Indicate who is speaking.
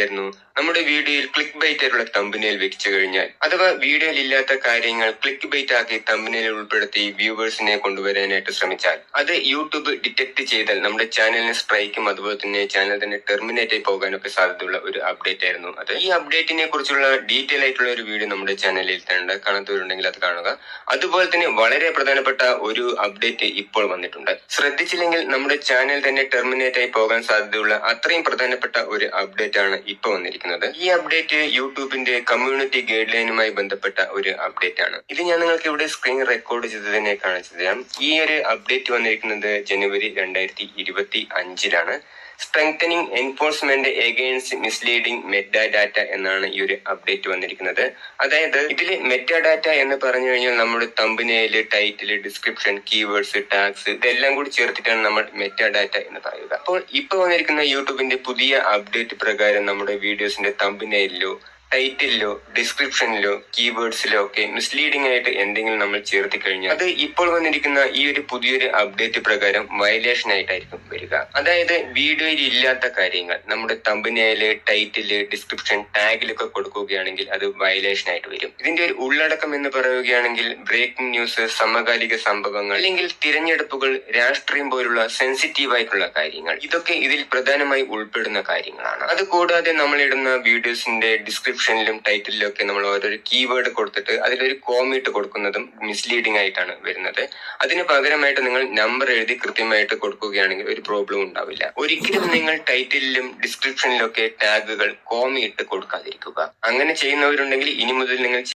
Speaker 1: ആയിരുന്നു നമ്മുടെ വീഡിയോയിൽ ക്ലിക്ക് ബൈറ്റ് ആയിട്ടുള്ള തമ്പനയിൽ വെച്ചു കഴിഞ്ഞാൽ, അഥവാ വീഡിയോയിൽ ഇല്ലാത്ത കാര്യങ്ങൾ ക്ലിക്ക് ബൈറ്റ് ആക്കി തമ്പനയിൽ ഉൾപ്പെടുത്തി വ്യൂവേഴ്സിനെ കൊണ്ടുവരാനായിട്ട് ശ്രമിച്ചാൽ അത് യൂട്യൂബ് ഡിറ്റക്ട് ചെയ്താൽ നമ്മുടെ ചാനലിന് സ്ട്രൈക്കും അതുപോലെ തന്നെ ചാനൽ തന്നെ ടെർമിനേറ്റ് ആയി പോകാനൊക്കെ സാധ്യതയുള്ള ഒരു അപ്ഡേറ്റ് ആയിരുന്നു അത്. ഈ അപ്ഡേറ്റിനെ കുറിച്ചുള്ള ഡീറ്റെയിൽ ആയിട്ടുള്ള ഒരു വീഡിയോ നമ്മുടെ ചാനലിൽ തന്നെ കാണാത്തവരുണ്ടെങ്കിൽ അത് കാണുക. അതുപോലെ തന്നെ വളരെ പ്രധാനപ്പെട്ട ഒരു അപ്ഡേറ്റ് ഇപ്പോൾ വന്നിട്ടുണ്ട്. ശ്രദ്ധിച്ചില്ലെങ്കിൽ നമ്മുടെ ചാനൽ തന്നെ ടെർമിനേറ്റ് ആയി പോകാൻ സാധ്യതയുള്ള അത്രയും പ്രധാനപ്പെട്ട ഒരു അപ്ഡേറ്റ് ആണ് ഇപ്പൊ വന്നിരിക്കുന്നത്. ഈ അപ്ഡേറ്റ് യൂട്യൂബിന്റെ കമ്മ്യൂണിറ്റി ഗൈഡ് ലൈനുമായി ബന്ധപ്പെട്ട ഒരു അപ്ഡേറ്റ് ആണ്. ഇത് ഞാൻ നിങ്ങൾക്ക് ഇവിടെ സ്ക്രീൻ റെക്കോർഡ് ചെയ്ത് തന്നെ കാണിച്ചു തരാം. ഈ ഒരു അപ്ഡേറ്റ് വന്നിരിക്കുന്നത് ജനുവരി 2025 strengthening enforcement against misleading metadata എന്നാണ് ഈ ഒരു അപ്ഡേറ്റ് വന്നിരിക്കുന്നത്. അതായത് ഇതിൽ മെറ്റാഡാറ്റ എന്ന് പറഞ്ഞു കഴിഞ്ഞാൽ നമ്മുടെ തമ്പനയില്, ടൈറ്റില്, ഡിസ്ക്രിപ്ഷൻ, കീവേഡ്സ്, ടാഗ്സ് ഇതെല്ലാം കൂടി ചേർത്തിട്ടാണ് നമ്മൾ മെറ്റാഡാറ്റ എന്ന് പറയുക. അപ്പോൾ ഇപ്പൊ വന്നിരിക്കുന്ന യൂട്യൂബിന്റെ പുതിയ അപ്ഡേറ്റ് പ്രകാരം നമ്മുടെ വീഡിയോസിന്റെ തമ്പനയിലോ, ടൈറ്റിലോ, ഡിസ്ക്രിപ്ഷനിലോ, കീവേഡ്സിലോ ഒക്കെ മിസ്ലീഡിംഗ് ആയിട്ട് എന്തെങ്കിലും നമ്മൾ ചേർത്തി കഴിഞ്ഞാൽ അത് ഇപ്പോൾ വന്നിരിക്കുന്ന ഈ ഒരു പുതിയൊരു അപ്ഡേറ്റ് പ്രകാരം വയലേഷൻ ആയിട്ടായിരിക്കും വരിക. അതായത് വീഡിയോയിൽ ഇല്ലാത്ത കാര്യങ്ങൾ നമ്മുടെ തമ്പനയില്, ടൈറ്റില്, ഡിസ്ക്രിപ്ഷൻ, ടാഗിലൊക്കെ കൊടുക്കുകയാണെങ്കിൽ അത് വയലേഷൻ ആയിട്ട് വരും. ഇതിന്റെ ഒരു ഉള്ളടക്കം എന്ന് പറയുകയാണെങ്കിൽ ബ്രേക്കിംഗ് ന്യൂസ്, സമകാലിക സംഭവങ്ങൾ, അല്ലെങ്കിൽ തിരഞ്ഞെടുപ്പുകൾ, രാഷ്ട്രീയം പോലുള്ള സെൻസിറ്റീവ് ആയിട്ടുള്ള കാര്യങ്ങൾ, ഇതൊക്കെ ഇതിൽ പ്രധാനമായി ഉൾപ്പെടുന്ന കാര്യങ്ങളാണ്. അതുകൂടാതെ നമ്മൾ ഇടുന്ന വീഡിയോസിന്റെ ഡിസ്ക്രിപ്ഷനിലും ടൈറ്റിലും ഒക്കെ നമ്മൾ ഓരോരു കീവേഡ് കൊടുത്തിട്ട് അതിലൊരു കോമിട്ട് കൊടുക്കുന്നതും മിസ്ലീഡിംഗ് ആയിട്ടാണ് വരുന്നത്. അതിന് പകരമായിട്ട് നിങ്ങൾ നമ്പർ എഴുതി കൃത്യമായിട്ട് കൊടുക്കുകയാണെങ്കിൽ ഒരു പ്രോബ്ലം ഉണ്ടാവില്ല. ഒരിക്കലും നിങ്ങൾ ടൈറ്റിലും ഡിസ്ക്രിപ്ഷനിലും ഒക്കെ ടാഗുകൾ കോമി ഇട്ട് കൊടുക്കാതിരിക്കുക. അങ്ങനെ ചെയ്യുന്നവരുണ്ടെങ്കിൽ ഇനി മുതൽ നിങ്ങൾ